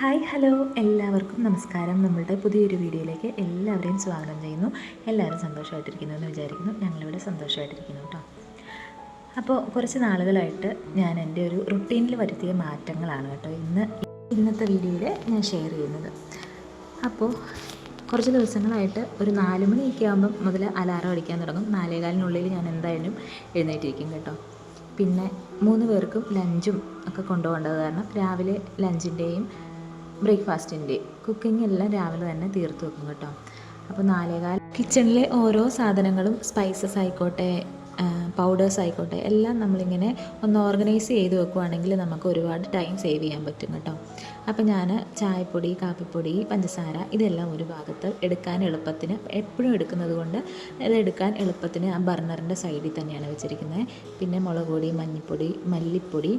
Hi hello എല്ലാവർക്കും നമസ്കാരം. നമ്മളുടെ പുതിയൊരു വീഡിയോയിലേക്ക് എല്ലാവരെയും സ്വാഗതം ചെയ്യുന്നു. എല്ലാവരും സന്തോഷമായിട്ടിരിക്കുന്നു എന്ന് വിചാരിക്കുന്നു. ഞങ്ങളിവിടെ സന്തോഷമായിട്ടിരിക്കുന്നു കേട്ടോ. അപ്പോൾ കുറച്ച് നാളുകളായിട്ട് ഞാൻ എൻ്റെ ഒരു റുട്ടീനിൽ വരുത്തിയ മാറ്റങ്ങളാണ് കേട്ടോ ഇന്നത്തെ വീഡിയോയിൽ ഞാൻ ഷെയർ ചെയ്യുന്നത്. അപ്പോൾ കുറച്ച് ദിവസങ്ങളായിട്ട് ഒരു 4 മണിയൊക്കെ ആകുമ്പം മുതൽ അലാറം അടിക്കാൻ തുടങ്ങും. 4:15 ഞാൻ എന്തായാലും എഴുന്നേറ്റിരിക്കും കേട്ടോ. പിന്നെ 3 പേർക്കും ലഞ്ചും ഒക്കെ കൊണ്ടുപോകേണ്ടത് കാരണം രാവിലെ ലഞ്ചിൻ്റെയും ബ്രേക്ക്ഫാസ്റ്റിൻ്റെ കുക്കിംഗ് എല്ലാം രാവിലെ തന്നെ തീർത്ത് വെക്കും കേട്ടോ. അപ്പോൾ 4:15 കിച്ചണിലെ ഓരോ സാധനങ്ങളും സ്പൈസസ് ആയിക്കോട്ടെ പൗഡേഴ്സ് ആയിക്കോട്ടെ എല്ലാം നമ്മളിങ്ങനെ ഒന്ന് ഓർഗനൈസ് ചെയ്ത് വെക്കുകയാണെങ്കിൽ നമുക്ക് ഒരുപാട് ടൈം സേവ് ചെയ്യാൻ പറ്റും കേട്ടോ. അപ്പോൾ ഞാൻ ചായപ്പൊടി, കാപ്പിപ്പൊടി, പഞ്ചസാര ഇതെല്ലാം ഒരു ഭാഗത്ത് എടുക്കാൻ എളുപ്പത്തിന് എപ്പോഴും എടുക്കുന്നത് കൊണ്ട് ഇതെടുക്കാൻ എളുപ്പത്തിന് ആ ബർണറിൻ്റെ സൈഡിൽ തന്നെയാണ് വെച്ചിരിക്കുന്നത്. പിന്നെ മുളക് പൊടി, മഞ്ഞൾപ്പൊടി, മല്ലിപ്പൊടി,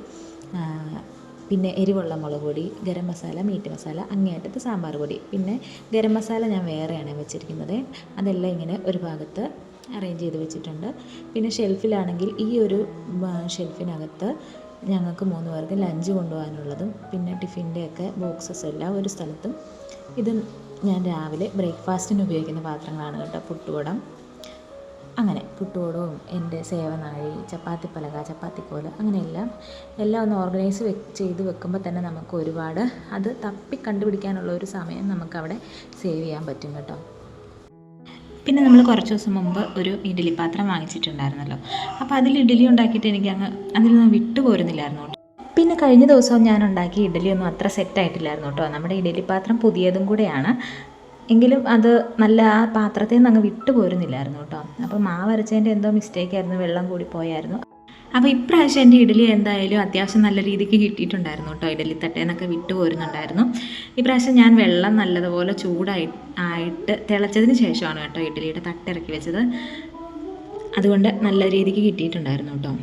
പിന്നെ എരിവുള്ള മുളക് പൊടി, ഗരം മസാല, മീറ്റ് മസാല, അങ്ങേയറ്റത്ത് സാമ്പാർ പൊടി, പിന്നെ ഗരം മസാല ഞാൻ വേറെയാണ് വെച്ചിരിക്കുന്നത്. അതെല്ലാം ഇങ്ങനെ ഒരു ഭാഗത്ത് അറേഞ്ച് ചെയ്ത് വെച്ചിട്ടുണ്ട്. പിന്നെ ഷെൽഫിലാണെങ്കിൽ ഈ ഒരു ഷെൽഫിനകത്ത് ഞങ്ങൾക്ക് 3 പേർക്ക് ലഞ്ച് കൊണ്ടുപോകാനുള്ളതും പിന്നെ ടിഫിൻ്റെയൊക്കെ ബോക്സസ് എല്ലാം ഒരു സ്ഥലത്തും. ഇത് ഞാൻ രാവിലെ ബ്രേക്ക്ഫാസ്റ്റിന് ഉപയോഗിക്കുന്ന പാത്രങ്ങളാണ് കേട്ടോ. പുട്ടുകുടം, അങ്ങനെ പുട്ടുകുടവും എൻ്റെ സേവനാഴി, ചപ്പാത്തിപ്പലക, ചപ്പാത്തിക്കോല്, അങ്ങനെയെല്ലാം ഒന്ന് ഓർഗനൈസ് ചെയ്ത് വെക്കുമ്പോൾ തന്നെ നമുക്ക് ഒരുപാട് അത് തപ്പി കണ്ടുപിടിക്കാനുള്ള ഒരു സമയം നമുക്കവിടെ സേവ് ചെയ്യാൻ പറ്റും കേട്ടോ. പിന്നെ നമ്മൾ കുറച്ച് ദിവസം മുമ്പ് ഒരു ഇഡ്ഡലി പാത്രം വാങ്ങിച്ചിട്ടുണ്ടായിരുന്നല്ലോ. അപ്പോൾ അതിൽ ഇഡ്ഡലി ഉണ്ടാക്കിയിട്ട് അതിൽ നിന്ന് വിട്ടു പോരുന്നില്ലായിരുന്നു കേട്ടോ. പിന്നെ കഴിഞ്ഞ ദിവസവും ഞാൻ ഉണ്ടാക്കിയ ഇഡ്ഡലിയൊന്നും അത്ര സെറ്റായിട്ടില്ലായിരുന്നു കേട്ടോ. നമ്മുടെ ഇഡ്ഡലി പാത്രം പുതിയതും കൂടെയാണ്, എങ്കിലും അത് നല്ല ആ പാത്രത്തിൽ നിന്ന് അങ്ങ് വിട്ടു പോരുന്നില്ലായിരുന്നു കേട്ടോ. അപ്പോൾ മാവ് അരച്ചതിൻ്റെ എന്തോ മിസ്റ്റേക്കായിരുന്നു, വെള്ളം കൂടി പോയായിരുന്നു. അപ്പോൾ ഇപ്രാവശ്യം എൻ്റെ ഇഡ്ഡലി എന്തായാലും അത്യാവശ്യം നല്ല രീതിക്ക് കിട്ടിയിട്ടുണ്ടായിരുന്നു കേട്ടോ. ഇഡ്ഡലി തട്ടേന്നൊക്കെ വിട്ടു പോരുന്നുണ്ടായിരുന്നു. ഇപ്രാവശ്യം ഞാൻ വെള്ളം നല്ലതുപോലെ ചൂടായിട്ട് തിളച്ചതിന് ശേഷമാണ് കേട്ടോ ഇഡ്ഡലിയുടെ തട്ടിറക്കി വെച്ചത്. അതുകൊണ്ട് നല്ല രീതിക്ക് കിട്ടിയിട്ടുണ്ടായിരുന്നു കേട്ടോ.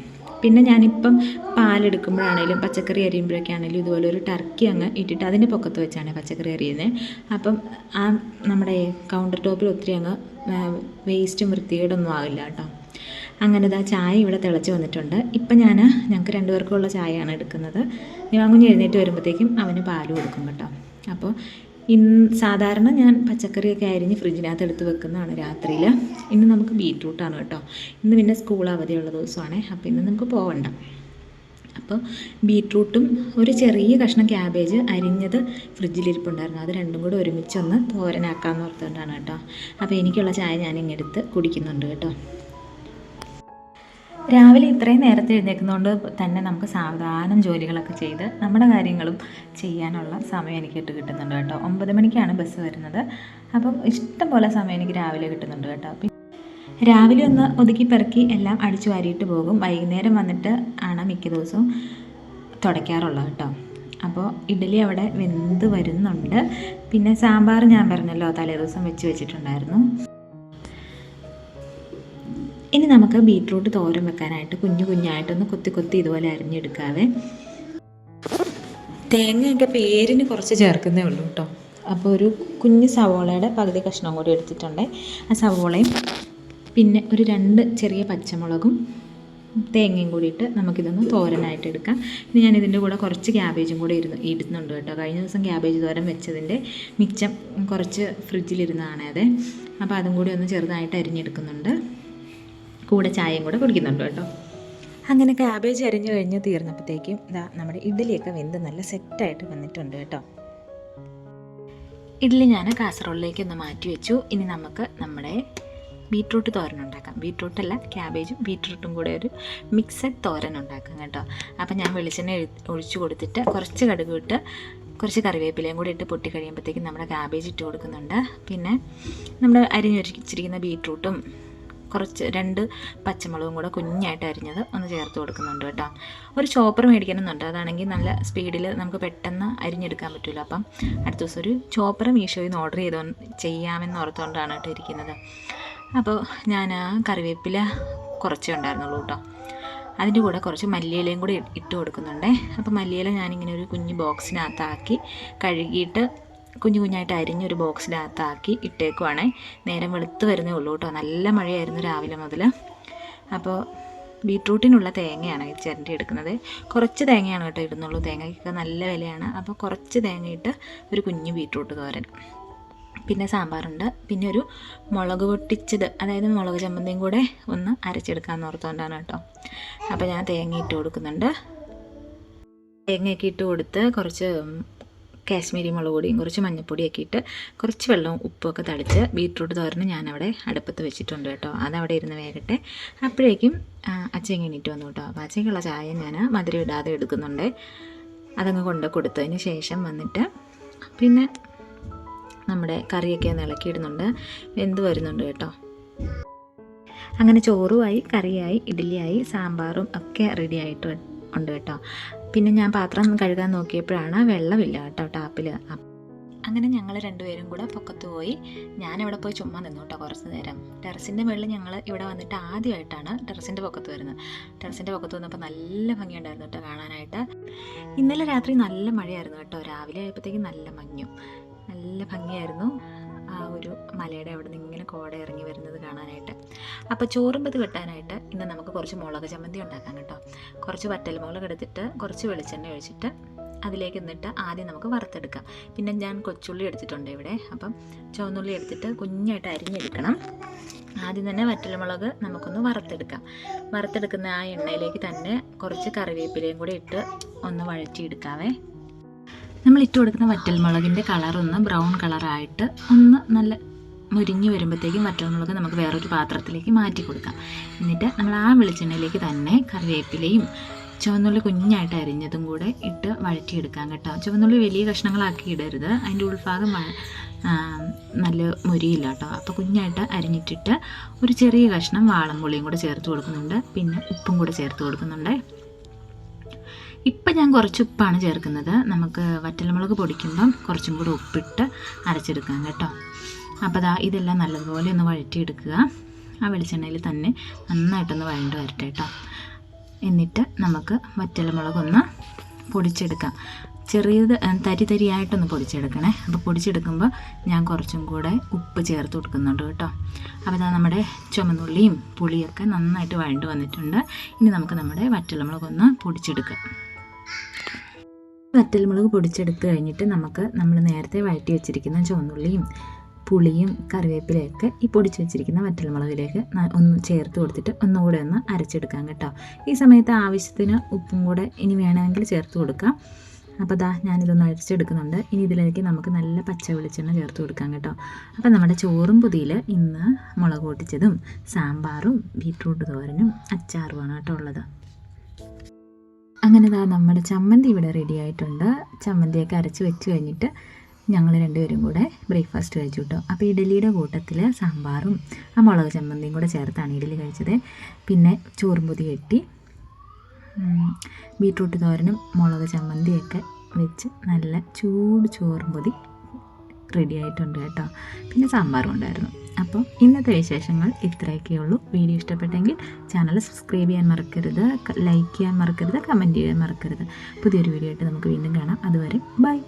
പിന്നെ ഞാനിപ്പം പാലെടുക്കുമ്പോഴാണേലും പച്ചക്കറി അരിയുമ്പോഴൊക്കെ ആണെങ്കിലും ഇതുപോലെ ഒരു ടർക്കി അങ്ങ് ഇട്ടിട്ട് അതിൻ്റെ പൊക്കത്ത് വെച്ചാണ് പച്ചക്കറി അരിയുന്നത്. അപ്പം ആ നമ്മുടെ കൗണ്ടർ ടോപ്പിൽ ഒത്തിരി അങ്ങ് വേസ്റ്റും വൃത്തികേടൊന്നും ആവില്ല കേട്ടോ. അങ്ങനെ ഇതാ ചായ ഇവിടെ തിളച്ച് വന്നിട്ടുണ്ട്. ഇപ്പം ഞങ്ങൾക്ക് 2 പേർക്കുള്ള ചായയാണ് എടുക്കുന്നത്. കുഞ്ഞ് എഴുന്നേറ്റ് വരുമ്പോഴത്തേക്കും അവന് പാല് കൊടുക്കും കേട്ടോ. അപ്പോൾ സാധാരണ ഞാൻ പച്ചക്കറിയൊക്കെ അരിഞ്ഞ് ഫ്രിഡ്ജിനകത്ത് എടുത്ത് വെക്കുന്നതാണ് രാത്രിയിൽ. ഇന്ന് നമുക്ക് ബീറ്റ്റൂട്ടാണ് കേട്ടോ. ഇന്ന് പിന്നെ സ്കൂൾ അവധിയുള്ള ദിവസമാണ്. അപ്പോൾ ഇന്ന് നമുക്ക് പോകണ്ട. അപ്പോൾ ബീറ്റ്റൂട്ടും ഒരു ചെറിയ കഷ്ണം ക്യാബേജ് അരിഞ്ഞത് ഫ്രിഡ്ജിലിരിപ്പുണ്ടായിരുന്നു. അത് രണ്ടും കൂടെ ഒരുമിച്ചൊന്ന് തോരനാക്കാമെന്ന് ഓർത്തുകൊണ്ടാണ് കേട്ടോ. അപ്പോൾ എനിക്കുള്ള ചായ ഞാനിങ്ങെടുത്ത് കുടിക്കുന്നുണ്ട് കേട്ടോ. രാവിലെ ഇത്രയും നേരത്തെ എഴുന്നേൽക്കുന്നതുകൊണ്ട് തന്നെ നമുക്ക് സാവധാനം ജോലികളൊക്കെ ചെയ്ത് നമ്മുടെ കാര്യങ്ങളും ചെയ്യാനുള്ള സമയം എനിക്ക് കിട്ടുന്നുണ്ട് കേട്ടോ. 9 മണിക്കാണ് ബസ് വരുന്നത്. അപ്പം ഇഷ്ടം പോലെ സമയം എനിക്ക് രാവിലെ കിട്ടുന്നുണ്ട് കേട്ടോ. രാവിലെ ഒന്ന് ഒതുക്കി പെറുക്കി എല്ലാം അടിച്ചു വാരിയിട്ട് പോകും. വൈകുന്നേരം വന്നിട്ട് ആണ് മിക്ക ദിവസവും തുടയ്ക്കാറുള്ളത് കേട്ടോ. അപ്പോൾ ഇഡ്ഡലി അവിടെ വെന്ത് വരുന്നുണ്ട്. പിന്നെ സാമ്പാർ ഞാൻ പറഞ്ഞല്ലോ തലേ ദിവസം വെച്ചിട്ടുണ്ടായിരുന്നു. ഇനി നമുക്ക് ബീറ്റ്റൂട്ട് തോരൻ വെക്കാനായിട്ട് കുഞ്ഞായിട്ടൊന്ന് കൊത്തി ഇതുപോലെ അരിഞ്ഞെടുക്കാവേ. തേങ്ങയൊക്കെ പേരിന് കുറച്ച് ചേർക്കുന്നേ ഉള്ളൂ കേട്ടോ. അപ്പോൾ ഒരു കുഞ്ഞ് സവോളയുടെ പകുതി കഷ്ണം കൂടി എടുത്തിട്ടുണ്ട്. ആ സവോളയും പിന്നെ ഒരു 2 ചെറിയ പച്ചമുളകും തേങ്ങയും കൂടിയിട്ട് നമുക്കിതൊന്ന് തോരനായിട്ട് എടുക്കാം. ഇനി ഞാൻ ഇതിൻ്റെ കൂടെ കുറച്ച് ക്യാബേജും കൂടെ ഇടുന്നുണ്ട് കേട്ടോ. കഴിഞ്ഞ ദിവസം ക്യാബേജ് തോരൻ വെച്ചതിൻ്റെ മിച്ചം കുറച്ച് ഫ്രിഡ്ജിലിരുന്നതാണ് അത്. അപ്പോൾ അതും കൂടി ഒന്ന് ചെറുതായിട്ട് അരിഞ്ഞെടുക്കുന്നുണ്ട്. കൂടെ ചായയും കൂടെ കുടിക്കുന്നുണ്ട് കേട്ടോ. അങ്ങനെ ക്യാബേജ് അരിഞ്ഞ് കഴിഞ്ഞ് തീർന്നപ്പോഴത്തേക്കും നമ്മുടെ ഇഡ്ഡലിയൊക്കെ വെന്ത് നല്ല സെറ്റായിട്ട് വന്നിട്ടുണ്ട് കേട്ടോ. ഇഡ്ഡലി ഞാൻ കാസറോളിലേക്ക് ഒന്ന് മാറ്റി വെച്ചു. ഇനി നമുക്ക് നമ്മുടെ ബീറ്റ്റൂട്ട് തോരൻ ഉണ്ടാക്കാം. ബീറ്റ്റൂട്ടല്ല, ക്യാബേജും ബീറ്റ്റൂട്ടും കൂടെ ഒരു മിക്സഡ് തോരൻ ഉണ്ടാക്കാം കേട്ടോ. അപ്പം ഞാൻ വെളിച്ചെണ്ണ ഒഴിച്ചു കൊടുത്തിട്ട് കുറച്ച് കടുക് ഇട്ട് കുറച്ച് കറിവേപ്പിലയും കൂടി ഇട്ട് പൊട്ടി കഴിയുമ്പോഴത്തേക്കും നമ്മുടെ ക്യാബേജ് ഇട്ട് കൊടുക്കുന്നുണ്ട്. പിന്നെ നമ്മൾ അരിഞ്ഞ് വെച്ചിരിക്കുന്ന ബീറ്റ്റൂട്ടും കുറച്ച് 2 പച്ചമുളകും കൂടെ കുഞ്ഞായിട്ട് അരിഞ്ഞത് ഒന്ന് ചേർത്ത് കൊടുക്കുന്നുണ്ട് കേട്ടോ. ഒരു ചോപ്പർ മേടിക്കണമെന്നുണ്ട്. അതാണെങ്കിൽ നല്ല സ്പീഡിൽ നമുക്ക് പെട്ടെന്ന് അരിഞ്ഞെടുക്കാൻ പറ്റില്ല. അപ്പം അടുത്ത ദിവസം ഒരു ചോപ്പർ മീഷോയിൽ നിന്ന് ഓർഡർ ചെയ്യാമെന്ന് ഓർത്തുകൊണ്ടാണ് കേട്ടോ ഇരിക്കുന്നത്. അപ്പോൾ ഞാൻ കറിവേപ്പില കുറച്ചേ ഉണ്ടായിരുന്നുള്ളൂ കേട്ടോ. അതിൻ്റെ കൂടെ കുറച്ച് മല്ലിയിലയും കൂടി ഇട്ട് കൊടുക്കുന്നുണ്ട്. അപ്പോൾ മല്ലിയില ഞാനിങ്ങനെ ഒരു കുഞ്ഞ് ബോക്സിനകത്താക്കി കഴുകിയിട്ട് കുഞ്ഞായിട്ട് അരിഞ്ഞൊരു ബോക്സിനകത്താക്കി ഇട്ടേക്കുവാണേ. നേരം വെളുത്ത് വരുന്നേ ഉള്ളൂ കേട്ടോ. നല്ല മഴയായിരുന്നു രാവിലെ മുതൽ. അപ്പോൾ ബീട്രൂട്ടിനുള്ള തേങ്ങയാണ് ഇത് ചിരണ്ടി എടുക്കുന്നത്. കുറച്ച് തേങ്ങയാണ് കേട്ടോ ഇടുന്നുള്ളൂ, തേങ്ങയ്ക്കൊക്കെ നല്ല വിലയാണ്. അപ്പോൾ കുറച്ച് തേങ്ങയിട്ട് ഒരു കുഞ്ഞു ബീട്രൂട്ട് തോരൻ. പിന്നെ സാമ്പാറുണ്ട്. പിന്നെ ഒരു മുളക് പൊട്ടിച്ചത്, അതായത് മുളക് ചമ്മന്തിയും കൂടെ ഒന്ന് അരച്ചെടുക്കാമെന്ന് ഓർത്തുകൊണ്ടാണ് കേട്ടോ. അപ്പോൾ ഞാൻ തേങ്ങ ഇട്ട് കൊടുക്കുന്നുണ്ട്. തേങ്ങയൊക്കെ ഇട്ട് കൊടുത്ത് കുറച്ച് കാശ്മീരി മുളക് പൊടിയും കുറച്ച് മഞ്ഞൾപ്പൊടിയൊക്കെ ഇട്ട് കുറച്ച് വെള്ളവും ഉപ്പുമൊക്കെ തളിച്ച് ബീട്രൂട്ട് തോരന് ഞാനവിടെ അടുപ്പത്ത് വെച്ചിട്ടുണ്ട് കേട്ടോ. അതവിടെ ഇരുന്ന് വേകട്ടെ. അപ്പോഴേക്കും അച്ഛൻ എണീറ്റ് വന്നു കേട്ടോ. അപ്പോൾ അച്ഛയ്ക്കുള്ള ചായ ഞാൻ മധുരം ഇടാതെ എടുക്കുന്നുണ്ട്. അതങ്ങ് കൊണ്ട് കൊടുത്തതിന് ശേഷം വന്നിട്ട് പിന്നെ നമ്മുടെ കറിയൊക്കെ ഒന്ന് ഇളക്കിയിടുന്നുണ്ട്. വെന്ത് വരുന്നുണ്ട് കേട്ടോ. അങ്ങനെ ചോറുമായി, കറിയായി, ഇഡ്ഡലിയായി, സാമ്പാറും ഒക്കെ റെഡി ആയിട്ട് ഉണ്ട് കേട്ടോ. പിന്നെ ഞാൻ പാത്രം കഴുകാൻ നോക്കിയപ്പോഴാണ് വെള്ളമില്ല കേട്ടോ ടാപ്പിൽ. അങ്ങനെ ഞങ്ങൾ രണ്ടുപേരും കൂടെ പൊക്കത്ത് പോയി. ഞാനിവിടെ പോയി ചുമ്മാ നിന്നു കേട്ടോ കുറച്ച് നേരം. ടെറസിൻ്റെ മുകളിൽ ഞങ്ങൾ ഇവിടെ വന്നിട്ട് ആദ്യമായിട്ടാണ് ടെറസിൻ്റെ പൊക്കത്ത് വരുന്നത്. ടെറസിൻ്റെ പൊക്കത്ത് വന്നപ്പോൾ നല്ല ഭംഗിയുണ്ടായിരുന്നു കേട്ടോ കാണാനായിട്ട്. ഇന്നലെ രാത്രി നല്ല മഴയായിരുന്നു കേട്ടോ. രാവിലെ ആയപ്പോഴത്തേക്കും നല്ല മഞ്ഞും, നല്ല ഭംഗിയായിരുന്നു ആ ഒരു മലയുടെ അവിടെ നിന്ന് ഇങ്ങനെ കോട ഇറങ്ങി വരുന്നത് കാണാനായിട്ട്. അപ്പോൾ ചോറുമ്പത് വെട്ടാനായിട്ട് ഇന്ന് നമുക്ക് കുറച്ച് മുളക് ചമ്മന്തി ഉണ്ടാക്കാം കേട്ടോ. കുറച്ച് വറ്റൽമുളക് എടുത്തിട്ട് കുറച്ച് വെളിച്ചെണ്ണ ഒഴിച്ചിട്ട് അതിലേക്ക് എന്നിട്ട് ആദ്യം നമുക്ക് വറുത്തെടുക്കാം. പിന്നെ ഞാൻ കൊച്ചുള്ളി എടുത്തിട്ടുണ്ട് ഇവിടെ. അപ്പം ചുവന്നുള്ളി എടുത്തിട്ട് കുഞ്ഞായിട്ട് അരിഞ്ഞെടുക്കണം. ആദ്യം തന്നെ വറ്റൽമുളക് നമുക്കൊന്ന് വറുത്തെടുക്കാം. വറുത്തെടുക്കുന്ന ആ എണ്ണയിലേക്ക് തന്നെ കുറച്ച് കറിവേപ്പിലയും കൂടി ഇട്ട് ഒന്ന് വഴറ്റിയെടുക്കാവേ. നമ്മൾ ഇട്ട് കൊടുക്കുന്ന വറ്റൽമുളകിൻ്റെ കളറൊന്ന് ബ്രൗൺ കളറായിട്ട് ഒന്ന് നല്ല മുരിഞ്ഞ് വരുമ്പോഴത്തേക്കും വറ്റൽമുളക് നമുക്ക് വേറൊരു പാത്രത്തിലേക്ക് മാറ്റി കൊടുക്കാം. എന്നിട്ട് നമ്മൾ ആ വെളിച്ചെണ്ണയിലേക്ക് തന്നെ കറിവേപ്പിലയും ചുവന്നുള്ളി കുഞ്ഞായിട്ട് അരിഞ്ഞതും കൂടെ ഇട്ട് വഴറ്റിയെടുക്കാം കേട്ടോ. ചുവന്നുള്ളി വലിയ കഷ്ണങ്ങളാക്കി ഇടരുത്, അതിൻ്റെ ഉൾഭാഗം നല്ല മുരിയില്ല കേട്ടോ. അപ്പോൾ കുഞ്ഞായിട്ട് അരിഞ്ഞിട്ടിട്ട് ഒരു ചെറിയ കഷ്ണം വാളംപുളിയും കൂടെ ചേർത്ത് കൊടുക്കുന്നുണ്ട്. പിന്നെ ഉപ്പും കൂടെ ചേർത്ത് കൊടുക്കുന്നുണ്ട്. ഇപ്പം ഞാൻ കുറച്ച് ഉപ്പാണ് ചേർക്കുന്നത്. നമുക്ക് വറ്റൽമുളക് പൊടിക്കുമ്പം കുറച്ചും കൂടെ ഉപ്പിട്ട് അരച്ചെടുക്കാം കേട്ടോ. അപ്പോൾ ഇതെല്ലാം നല്ലതുപോലെ ഒന്ന് വഴറ്റിയെടുക്കുക. ആ വെളിച്ചെണ്ണയിൽ തന്നെ നന്നായിട്ടൊന്ന് വഴണ്ട് വരട്ടെ കേട്ടോ. എന്നിട്ട് നമുക്ക് വറ്റൽമുളകൊന്ന് പൊടിച്ചെടുക്കാം. ചെറിയത് തരിയായിട്ടൊന്ന് പൊടിച്ചെടുക്കണേ. അപ്പോൾ പൊടിച്ചെടുക്കുമ്പോൾ ഞാൻ കുറച്ചും കൂടെ ഉപ്പ് ചേർത്ത് കൊടുക്കുന്നുണ്ട് കേട്ടോ. അപ്പോൾ നമ്മുടെ ചുമന്നുള്ളിയും പുളിയൊക്കെ നന്നായിട്ട് വഴണ്ട് വന്നിട്ടുണ്ട്. ഇനി നമുക്ക് നമ്മുടെ വറ്റൽമുളകൊന്ന് പൊടിച്ചെടുക്കാം. വറ്റൽമുളക് പൊടിച്ചെടുത്ത് കഴിഞ്ഞിട്ട് നമ്മൾ നേരത്തെ വഴറ്റി വെച്ചിരിക്കുന്ന ചുവന്നുള്ളിയും പുളിയും കറിവേപ്പിലയൊക്കെ ഈ പൊടിച്ച് വെച്ചിരിക്കുന്ന വറ്റൽമുളകിലേക്ക് ഒന്ന് ചേർത്ത് കൊടുത്തിട്ട് ഒന്നുകൂടെ ഒന്ന് അരച്ചെടുക്കാം കേട്ടോ. ഈ സമയത്ത് ആവശ്യത്തിന് ഉപ്പും കൂടെ ഇനി വേണമെങ്കിൽ ചേർത്ത് കൊടുക്കാം. അപ്പോൾ ഞാനിതൊന്ന് അരച്ചെടുക്കുന്നുണ്ട്. ഇനി ഇതിലേക്ക് നമുക്ക് നല്ല പച്ച വെളിച്ചെണ്ണ ചേർത്ത് കൊടുക്കാം കേട്ടോ. അപ്പോൾ നമ്മുടെ ചോറും പൊതിയിൽ ഇന്ന് മുളക് പൊട്ടിച്ചതും സാമ്പാറും ബീട്രൂട്ട് തോരനും അച്ചാറുമാണ് കേട്ടോ ഉള്ളത്. അങ്ങനെ നമ്മുടെ ചമ്മന്തി ഇവിടെ റെഡി ആയിട്ടുണ്ട്. ചമ്മന്തിയൊക്കെ അരച്ച് വെച്ച് കഴിഞ്ഞിട്ട് ഞങ്ങൾ രണ്ടുപേരും കൂടെ ബ്രേക്ക്ഫാസ്റ്റ് കഴിച്ചു കേട്ടോ. അപ്പോൾ ഇഡലിയുടെ കൂട്ടത്തിൽ സാമ്പാറും ആ മുളക് ചമ്മന്തിയും കൂടെ ചേർത്താണ് ഇഡലി കഴിച്ചത്. പിന്നെ ചോറും പൊതി കെട്ടി ബീട്രൂട്ട് തോരനും മുളക് ചമ്മന്തിയൊക്കെ വെച്ച് നല്ല ചൂട് ചോറും പൊതി റെഡി ആയിട്ടുണ്ട് കേട്ടോ. പിന്നെ സാമ്പാറും ഉണ്ടായിരുന്നു. അപ്പം ഇന്നത്തെ വിശേഷങ്ങൾ ഇത്രയൊക്കെയുള്ളൂ. വീഡിയോ ഇഷ്ടപ്പെട്ടെങ്കിൽ ചാനൽ സബ്സ്ക്രൈബ് ചെയ്യാൻ മറക്കരുത്, ലൈക്ക് ചെയ്യാൻ മറക്കരുത്, കമൻറ്റ് ചെയ്യാൻ മറക്കരുത്. പുതിയൊരു വീഡിയോ ആയിട്ട് നമുക്ക് വീണ്ടും കാണാം. അതുവരെ ബൈ.